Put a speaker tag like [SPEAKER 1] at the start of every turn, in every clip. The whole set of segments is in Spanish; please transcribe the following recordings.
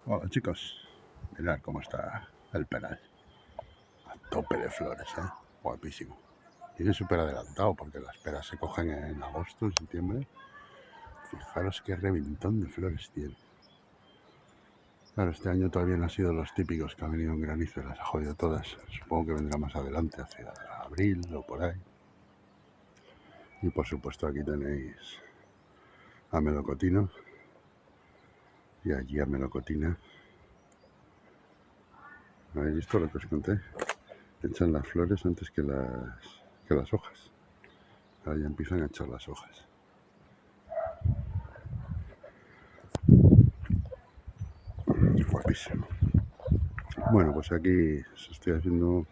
[SPEAKER 1] Hola chicos, mirad cómo está el penal, a tope de flores, guapísimo. Tiene súper adelantado porque las peras se cogen en agosto, en septiembre. Fijaros qué reventón de flores tiene. Claro, este año todavía no han sido los típicos que han venido en granizo y las ha jodido todas. Supongo que vendrá más adelante, hacia abril o por ahí. Y por supuesto aquí tenéis a melocotino y allí a melocotina. ¿Habéis visto lo que os conté? Echan las flores antes que las hojas. Ahora ya empiezan a echar las hojas. Guapísimo. Bueno, pues aquí os estoy haciendo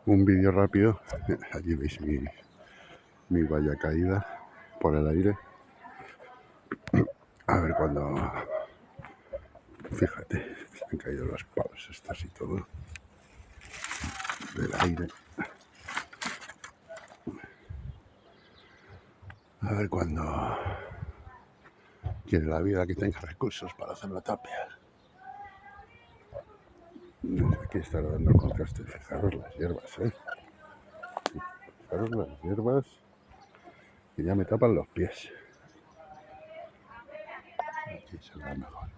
[SPEAKER 1] un vídeo rápido. Allí veis mi valla caída por el aire. A ver cuando... Fíjate, han caído los palos estos y todo del aire. A ver cuando quiere la vida que tenga recursos para hacer la tapia. Aquí estará dando contraste. Fijaros las hierbas, Fijaros las hierbas que ya me tapan los pies. Aquí se ve mejor.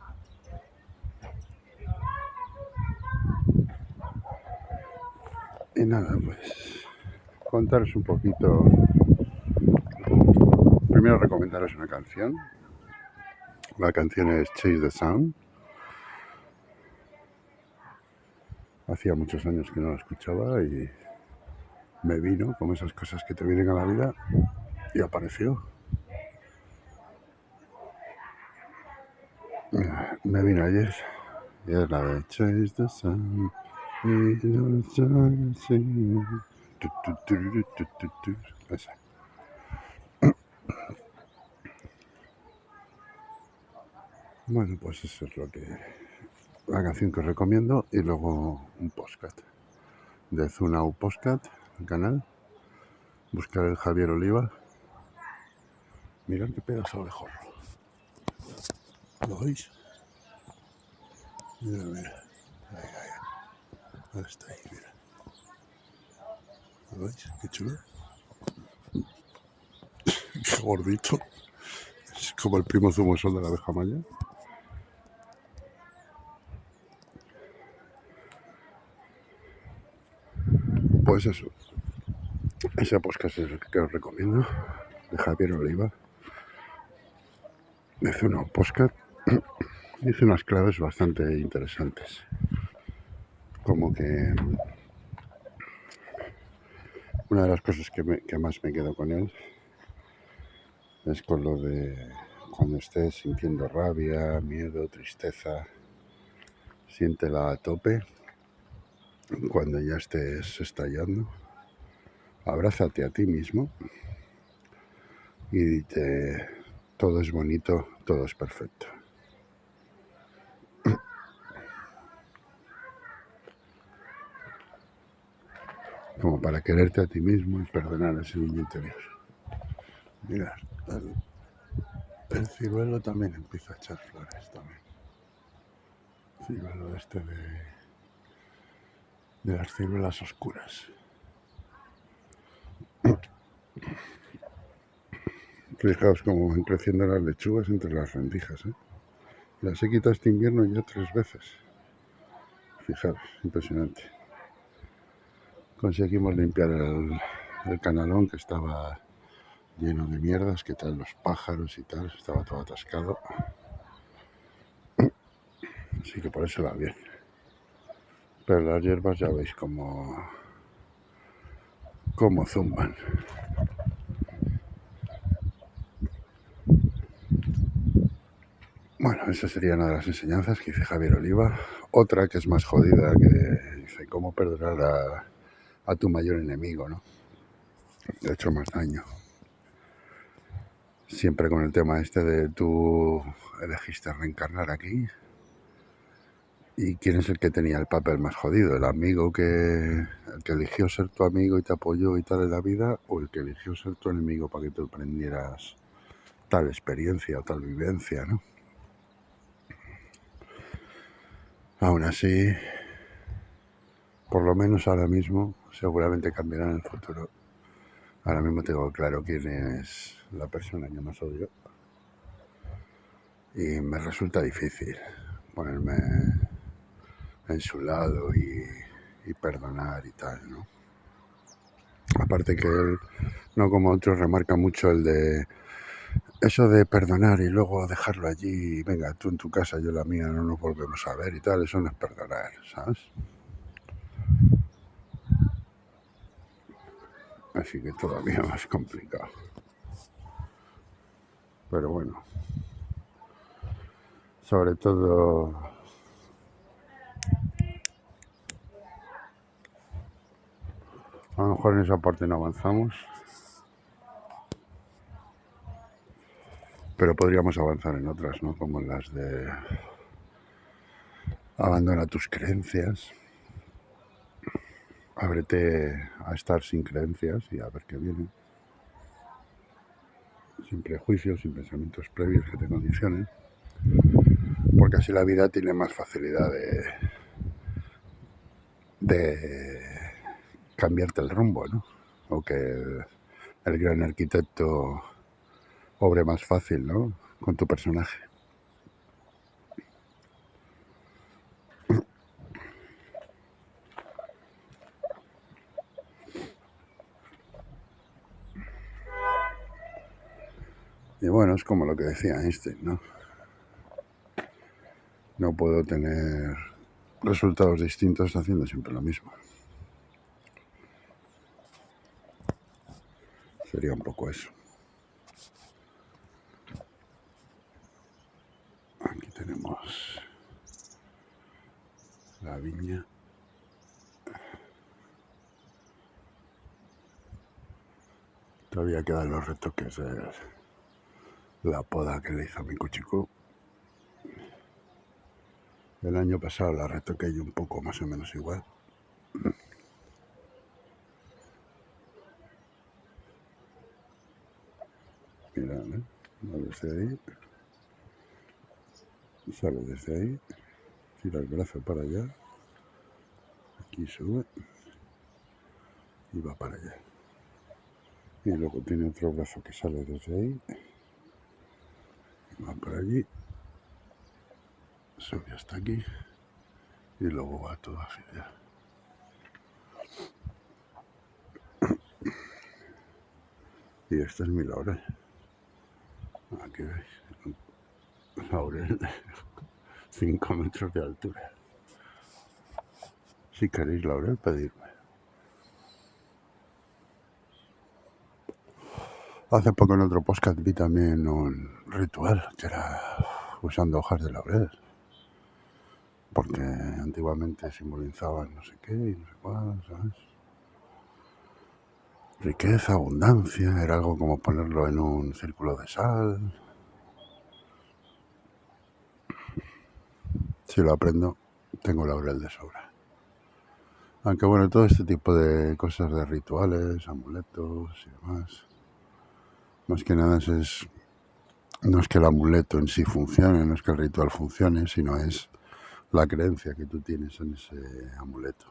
[SPEAKER 1] Y nada, pues contaros un poquito. Primero recomendaros una canción. La canción es Chase the Sun. Hacía muchos años que no la escuchaba y me vino, como esas cosas que te vienen a la vida, y apareció. Me vino ayer y es la de Chase the Sun. Esa. Bueno, pues eso es la canción que os recomiendo, y luego un podcast de Zunau Podcast, el canal. Buscar el Javier Oliva. Mirad qué pedazo de jorro. ¿Lo veis? Mira, mira. Ahora está ahí, mira. ¿Lo veis? Qué chulo. Qué gordito. Es como el primo zumosol de la abeja maya. Pues eso. Ese podcast es el que os recomiendo. De Javier Oliva. Hice una podcast. Hice unas claves bastante interesantes. Como que una de las cosas que más me quedo con él es con lo de cuando estés sintiendo rabia, miedo, tristeza, siéntela a tope. Cuando ya estés estallando, abrázate a ti mismo y dite, todo es bonito, todo es perfecto. Como para quererte a ti mismo y perdonar ese niño interior. Mirad, el ciruelo también empieza a echar flores también. El ciruelo este de las ciruelas oscuras. Fijaos cómo van creciendo las lechugas entre las rendijas, Las he quitado este invierno ya 3 veces. Fijaros, impresionante. Conseguimos limpiar el canalón, que estaba lleno de mierdas, que traen los pájaros y tal, estaba todo atascado. Así que por eso va bien. Pero las hierbas ya veis cómo zumban. Bueno, esa sería una de las enseñanzas que dice Javier Oliva. Otra que es más jodida, que dice cómo perdonar a tu mayor enemigo, ¿no? De hecho, más daño. Siempre con el tema este de tú elegiste reencarnar aquí. ¿Y quién es el que tenía el papel más jodido? ¿El amigo el que eligió ser tu amigo y te apoyó y tal en la vida? ¿O el que eligió ser tu enemigo para que te aprendieras tal experiencia o tal vivencia, ¿no? Aún así, por lo menos ahora mismo, seguramente cambiará en el futuro. Ahora mismo tengo claro quién es la persona que más odio y me resulta difícil ponerme en su lado y perdonar y tal, ¿no? Aparte que él, no como otros, remarca mucho el de eso de perdonar y luego dejarlo allí, venga, tú en tu casa, yo en la mía, no nos volvemos a ver y tal, eso no es perdonar, ¿sabes? Así que todavía más complicado. Pero bueno, sobre todo, a lo mejor en esa parte no avanzamos, pero podríamos avanzar en otras, ¿no? Como las de abandona tus creencias, ábrete a estar sin creencias y a ver qué viene, sin prejuicios, sin pensamientos previos que te condicionen, porque así la vida tiene más facilidad de cambiarte el rumbo, ¿no? O que el gran arquitecto obre más fácil, ¿no? Con tu personaje. Y bueno, es como lo que decía Einstein, ¿no? No puedo tener resultados distintos haciendo siempre lo mismo. Sería un poco eso. Aquí tenemos la viña. Todavía quedan los retoques de la poda que le hizo a mi cuchico. El año pasado la retoqué yo un poco más o menos igual. Mira, ¿eh? Va desde ahí. Sale desde ahí. Tira el brazo para allá. Aquí sube. Y va para allá. Y luego tiene otro brazo que sale desde ahí. Va por allí. Sube hasta aquí. Y luego va todo hacia allá. Y este es mi laurel. Aquí veis. Laurel. 5 metros de altura. Si queréis laurel, pedirme. Hace poco en otro podcast vi también un ritual que era usando hojas de laurel. Porque antiguamente simbolizaban no sé qué y no sé cuál, ¿sabes? Riqueza, abundancia, era algo como ponerlo en un círculo de sal. Si lo aprendo, tengo laurel de sobra. Aunque bueno, todo este tipo de cosas de rituales, amuletos y demás, más que nada no es que el amuleto en sí funcione, no es que el ritual funcione, sino es la creencia que tú tienes en ese amuleto,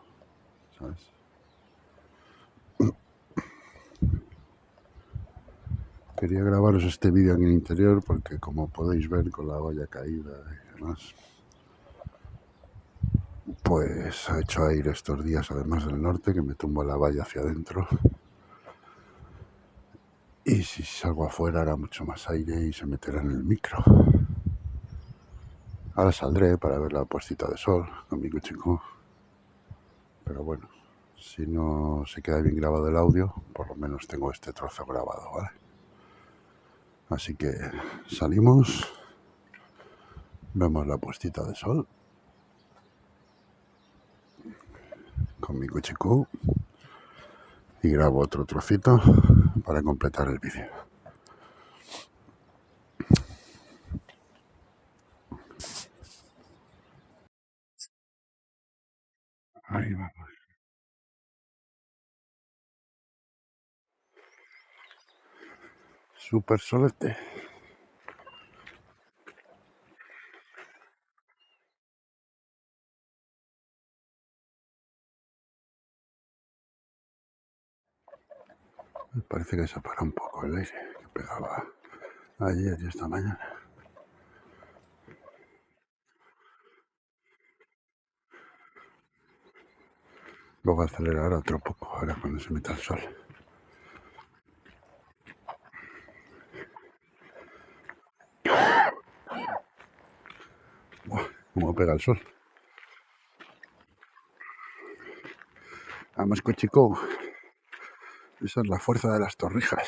[SPEAKER 1] ¿sabes? Quería grabaros este vídeo en el interior porque como podéis ver con la valla caída y demás, pues ha hecho aire estos días además del norte que me tumbo la valla hacia adentro. Y si salgo afuera hará mucho más aire y se meterá en el micro. Ahora saldré para ver la puestita de sol con mi cuchico. Pero bueno, si no se queda bien grabado el audio, por lo menos tengo este trozo grabado, ¿vale? Así que salimos, vemos la puestita de sol con mi cuchico y grabo otro trocito para completar el vídeo. Ahí vamos. Súper solete. Me parece que se ha parado un poco el aire que pegaba ayer y esta mañana. Luego acelerar otro poco ahora cuando se meta el sol. Buah, cómo pega el sol. Vamos, cochico. Esa es la fuerza de las torrijas.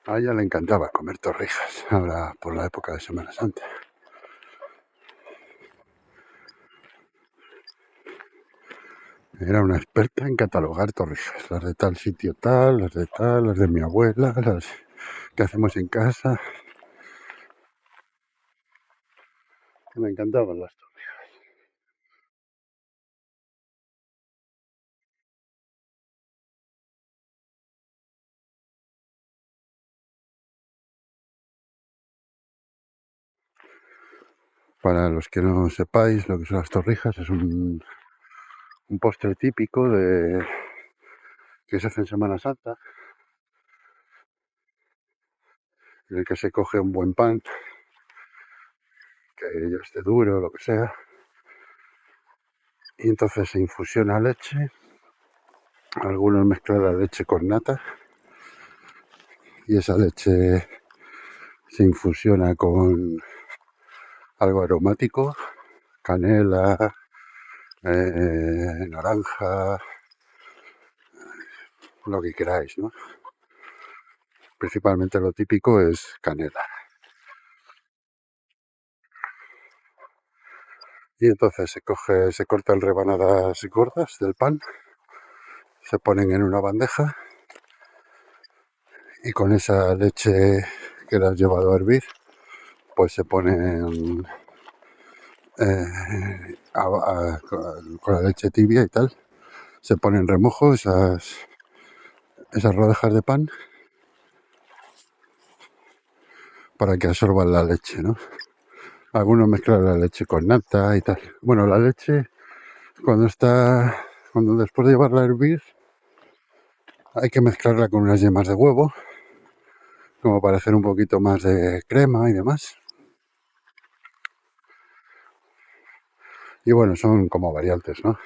[SPEAKER 1] A ella le encantaba comer torrijas, ahora por la época de Semana Santa. Era una experta en catalogar torrijas, las de tal sitio tal, las de tal, las de mi abuela, las que hacemos en casa. Me encantaban las torrijas. Para los que no sepáis lo que son las torrijas, es un postre típico que se hace en Semana Santa, en el que se coge un buen pan, que ya esté duro o lo que sea, y entonces se infusiona leche. Algunos mezclan la leche con nata y esa leche se infusiona con algo aromático, canela, naranja, lo que queráis, ¿no? Principalmente lo típico es canela. Y entonces se cortan rebanadas gordas del pan, se ponen en una bandeja y con esa leche que la has llevado a hervir, pues se ponen con la leche tibia y tal, se ponen en remojo esas rodajas de pan para que absorban la leche, ¿no? Algunos mezclan la leche con nata y tal. Bueno, la leche, cuando después de llevarla a hervir, hay que mezclarla con unas yemas de huevo, como para hacer un poquito más de crema y demás. Y bueno, son como variantes, ¿no?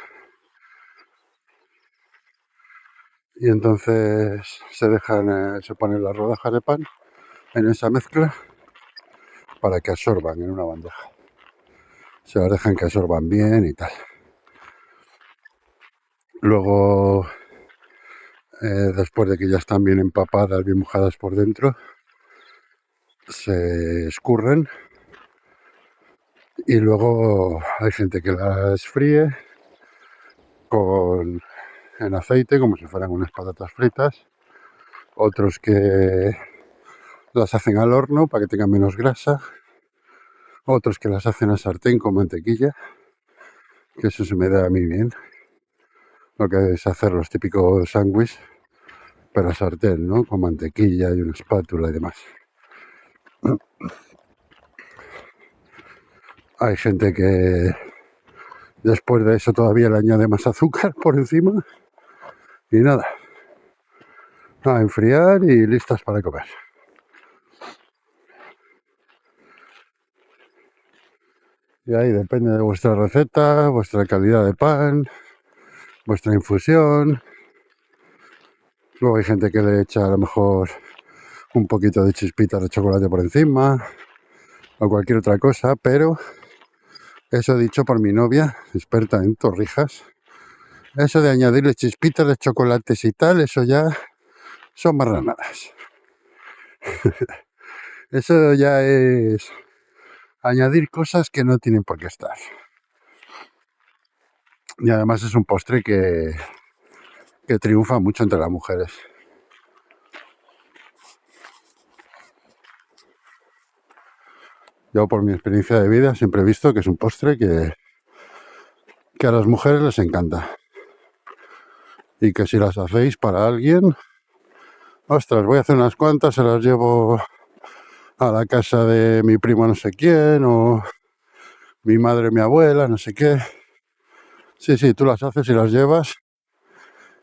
[SPEAKER 1] Y entonces se ponen las rodajas de pan en esa mezcla para que absorban en una bandeja. Se las dejan que absorban bien y tal. Luego, después de que ya están bien empapadas, bien mojadas por dentro, se escurren y luego hay gente que las fríe en aceite como si fueran unas patatas fritas, otros que las hacen al horno para que tengan menos grasa, otros que las hacen a sartén con mantequilla, que eso se me da a mí bien, lo que es hacer los típicos sándwiches, pero a sartén, ¿no? Con mantequilla y una espátula y demás. Hay gente que después de eso todavía le añade más azúcar por encima y nada, a enfriar y listas para comer. Y ahí depende de vuestra receta, vuestra calidad de pan, vuestra infusión. Luego hay gente que le echa a lo mejor un poquito de chispitas de chocolate por encima o cualquier otra cosa, pero eso dicho por mi novia, experta en torrijas, eso de añadirle chispitas de chocolates y tal, eso ya son marranadas. Eso ya es añadir cosas que no tienen por qué estar. Y además es un postre que triunfa mucho entre las mujeres. Yo por mi experiencia de vida siempre he visto que es un postre que a las mujeres les encanta. Y que si las hacéis para alguien, ostras, voy a hacer unas cuantas, se las llevo a la casa de mi primo no sé quién, o mi madre, mi abuela, no sé qué. Sí, tú las haces y las llevas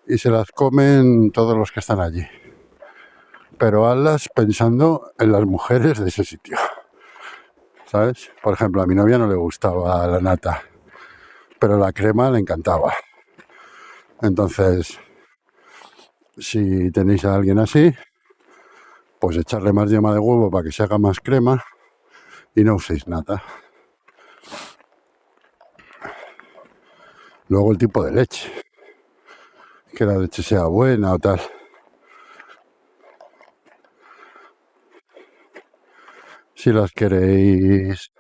[SPEAKER 1] y se las comen todos los que están allí. Pero hazlas pensando en las mujeres de ese sitio, ¿sabes? Por ejemplo, a mi novia no le gustaba la nata, pero la crema le encantaba. Entonces, si tenéis a alguien así, pues echarle más yema de huevo para que se haga más crema y no uséis nata. Luego el tipo de leche, que la leche sea buena o tal. Si las queréis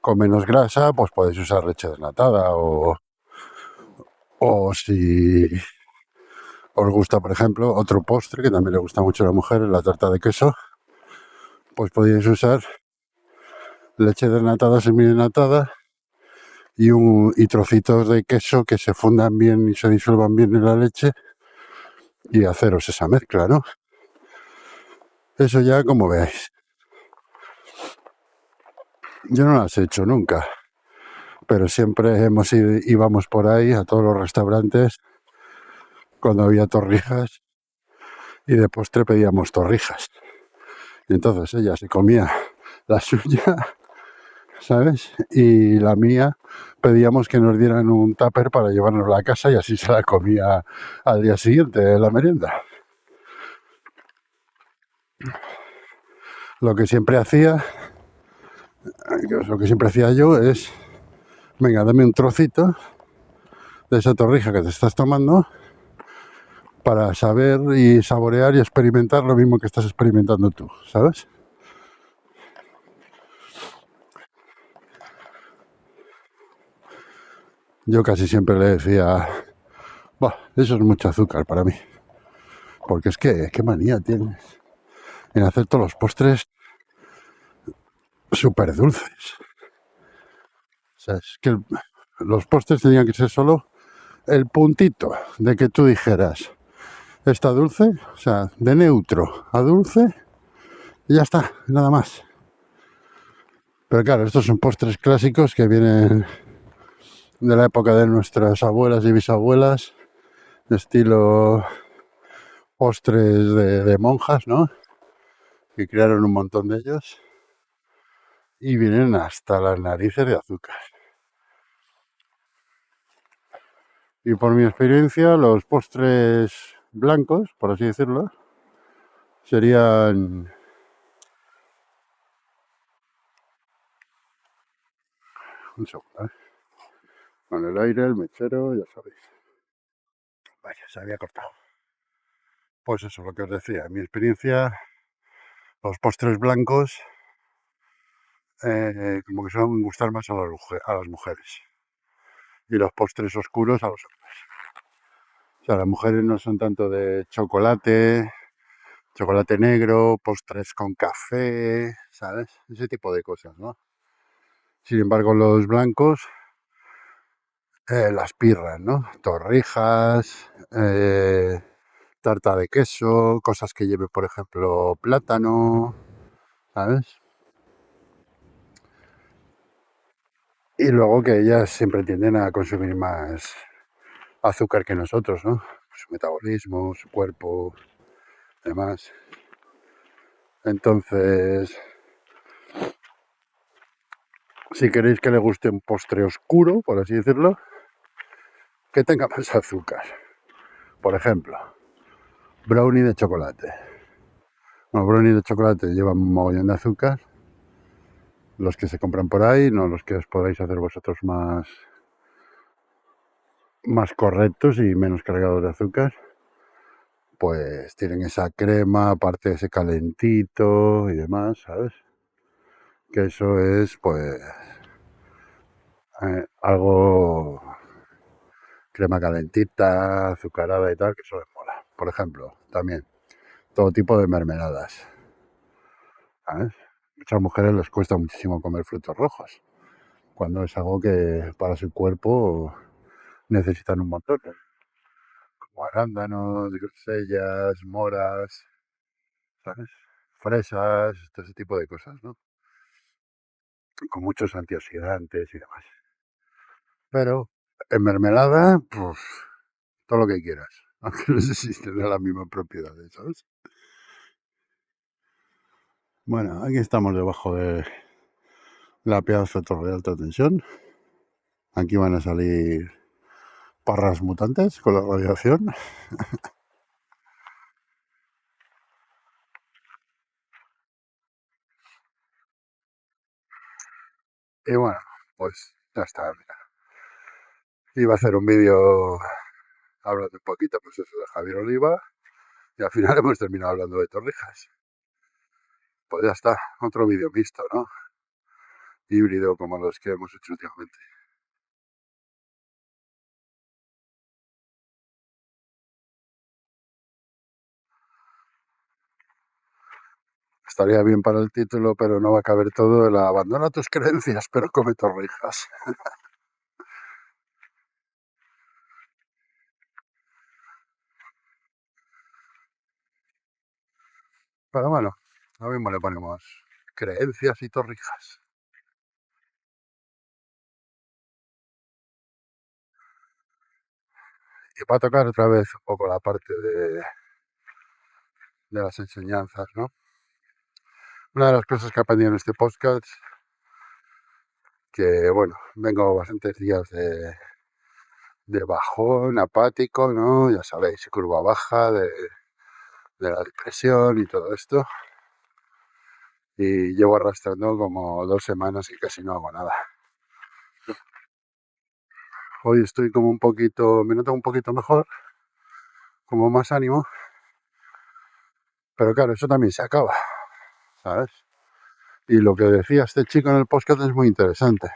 [SPEAKER 1] con menos grasa, pues podéis usar leche desnatada o si os gusta, por ejemplo, otro postre que también le gusta mucho a la mujer, la tarta de queso, pues podéis usar leche desnatada, semidesnatada y trocitos de queso que se fundan bien y se disuelvan bien en la leche y haceros esa mezcla, ¿no? Eso ya como veáis. Yo no las he hecho nunca, pero siempre íbamos por ahí a todos los restaurantes cuando había torrijas y de postre pedíamos torrijas. Y entonces ella se comía la suya, ¿sabes? Y la mía pedíamos que nos dieran un tupper para llevarnos a la casa y así se la comía al día siguiente en la merienda. Lo que siempre hacía, lo que siempre hacía yo es, venga, dame un trocito de esa torrija que te estás tomando para saber y saborear y experimentar lo mismo que estás experimentando tú, ¿sabes? Yo casi siempre le decía, bah, eso es mucho azúcar para mí, porque es que, qué manía tienes en hacer todos los postres súper dulces. O sea, es que los postres tenían que ser solo el puntito de que tú dijeras, está dulce, o sea, de neutro a dulce, y ya está, nada más. Pero claro, estos son postres clásicos que vienen de la época de nuestras abuelas y bisabuelas, de estilo postres de monjas, ¿no? Que crearon un montón de ellos y vienen hasta las narices de azúcar. Y por mi experiencia, los postres blancos, por así decirlo, serían... Un segundo, ¿eh? Con el aire, el mechero, ya sabéis. Vaya, se había cortado. Pues eso, lo que os decía, en mi experiencia, los postres blancos como que suelen gustar más a las mujeres y los postres oscuros a los hombres. O sea, las mujeres no son tanto de chocolate, chocolate negro, postres con café, ¿sabes? Ese tipo de cosas, ¿no? Sin embargo, los blancos, las pirras, ¿no? Torrijas, tarta de queso, cosas que lleve, por ejemplo, plátano, ¿sabes? Y luego que ellas siempre tienden a consumir más azúcar que nosotros, ¿no? Su metabolismo, su cuerpo, demás. Entonces, si queréis que le guste un postre oscuro, por así decirlo, que tenga más azúcar. Por ejemplo, brownie de chocolate. Bueno, brownie de chocolate llevan un mogollón de azúcar. Los que se compran por ahí, no los que os podáis hacer vosotros más correctos y menos cargados de azúcar. Pues tienen esa crema, aparte ese calentito y demás, ¿sabes? Que eso es, pues, algo crema calentita, azucarada y tal, que eso les mola. Por ejemplo, también todo tipo de mermeladas, ¿sabes? Muchas mujeres les cuesta muchísimo comer frutos rojos, cuando es algo que para su cuerpo necesitan un montón, ¿eh? Como arándanos, grosellas, moras, ¿sabes? Fresas, todo ese tipo de cosas, ¿no? Con muchos antioxidantes y demás. Pero en mermelada, pues todo lo que quieras. aunque no sé si tendrá las mismas propiedades, ¿sabes? Bueno, aquí estamos debajo de la pedazo de torre de alta tensión. Aquí van a salir parras mutantes con la radiación. Y bueno, pues ya está. Mira. Iba a hacer un vídeo hablando un poquito, pues eso, de Javier Oliva. Y al final hemos terminado hablando de Torrijas. Pues ya está, otro vídeo mixto, ¿no? Híbrido como los que hemos hecho últimamente. Estaría bien para el título, pero no va a caber todo. El abandona tus creencias, pero come torrijas. Pero bueno, lo mismo le ponemos creencias y torrijas. Y para tocar otra vez un poco la parte de las enseñanzas, ¿no? Una de las cosas que he aprendido en este podcast, que bueno, vengo bastantes días de bajón apático, ¿no? Ya sabéis, curva baja de la depresión y todo esto. Y llevo arrastrando como 2 semanas y casi no hago nada. Hoy estoy como un poquito, me noto un poquito mejor, como más ánimo, pero claro, eso también se acaba, ¿sabes? Y lo que decía este chico en el podcast es muy interesante.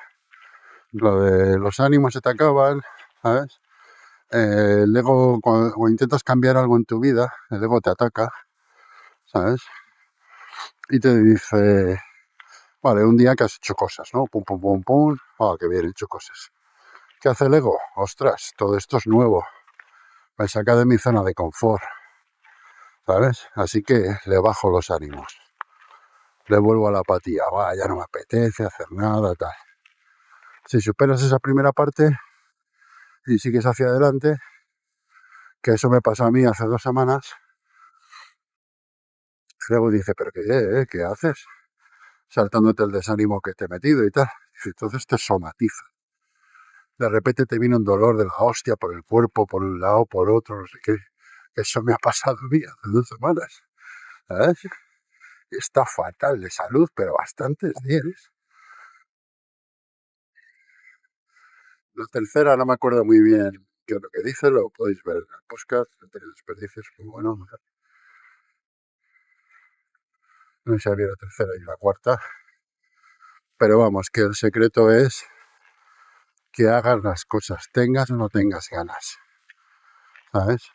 [SPEAKER 1] Lo de los ánimos se te acaban, ¿sabes? El ego, cuando intentas cambiar algo en tu vida, el ego te ataca, ¿sabes? Y te dice, vale, un día que has hecho cosas, ¿no? Pum, pum, pum, pum, que bien, he hecho cosas. ¿Qué hace el ego? Ostras, todo esto es nuevo, me saca de mi zona de confort, ¿sabes? Así que le bajo los ánimos, le vuelvo a la apatía, ya no me apetece hacer nada, tal. Si superas esa primera parte y sigues hacia adelante, que eso me pasó a mí hace 2 semanas, luego dice, pero ¿qué haces? Saltándote el desánimo que te he metido y tal. Y entonces te somatiza. De repente te viene un dolor de la hostia por el cuerpo, por un lado, por otro, no sé qué. Eso me ha pasado a mí hace 2 semanas. ¿Sabes? Está fatal de salud, pero bastantes días. La tercera no me acuerdo muy bien qué es lo que dice, lo podéis ver en el podcast, de desperdicios, muy bueno. No sé si había la tercera y la cuarta, pero vamos, que el secreto es que hagas las cosas, tengas o no tengas ganas, ¿sabes?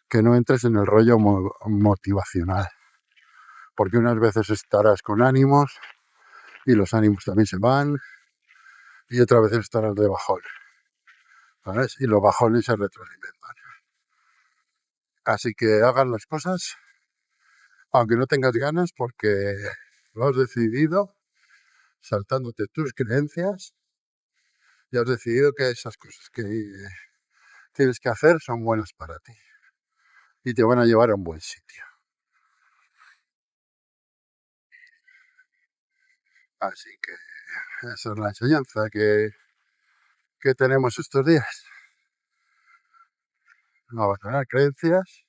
[SPEAKER 1] Que no entres en el rollo motivacional, porque unas veces estarás con ánimos y los ánimos también se van, y otras veces estarás de bajón, ¿sabes? Y los bajones se retroalimentan. Así que hagas las cosas, aunque no tengas ganas, porque lo has decidido, saltándote tus creencias, y has decidido que esas cosas que tienes que hacer son buenas para ti y te van a llevar a un buen sitio. Así que esa es la enseñanza que tenemos estos días. Abandonar creencias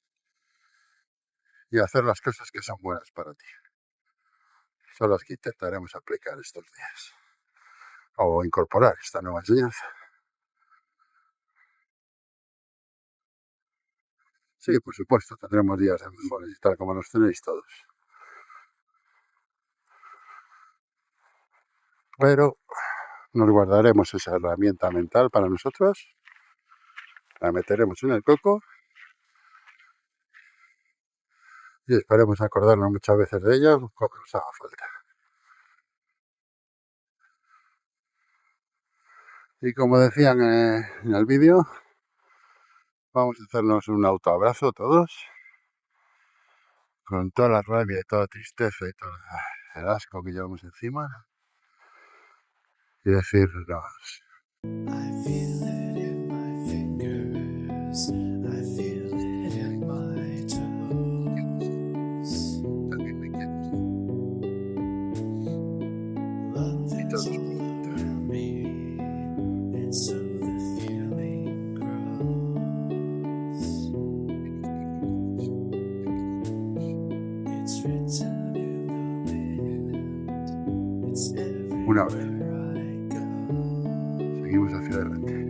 [SPEAKER 1] y hacer las cosas que son buenas para ti. Son las que intentaremos aplicar estos días o incorporar esta nueva enseñanza. Sí, por supuesto, tendremos días de mejores y tal como los tenéis todos. Pero nos guardaremos esa herramienta mental para nosotros, la meteremos en el coco y esperemos acordarnos muchas veces de ella como nos haga falta. Y como decían en el vídeo, vamos a hacernos un autoabrazo todos, con toda la rabia y toda la tristeza y todo el asco que llevamos encima, y decirnos, I feel it in my fingers. I feel Una vez. Seguimos hacia adelante.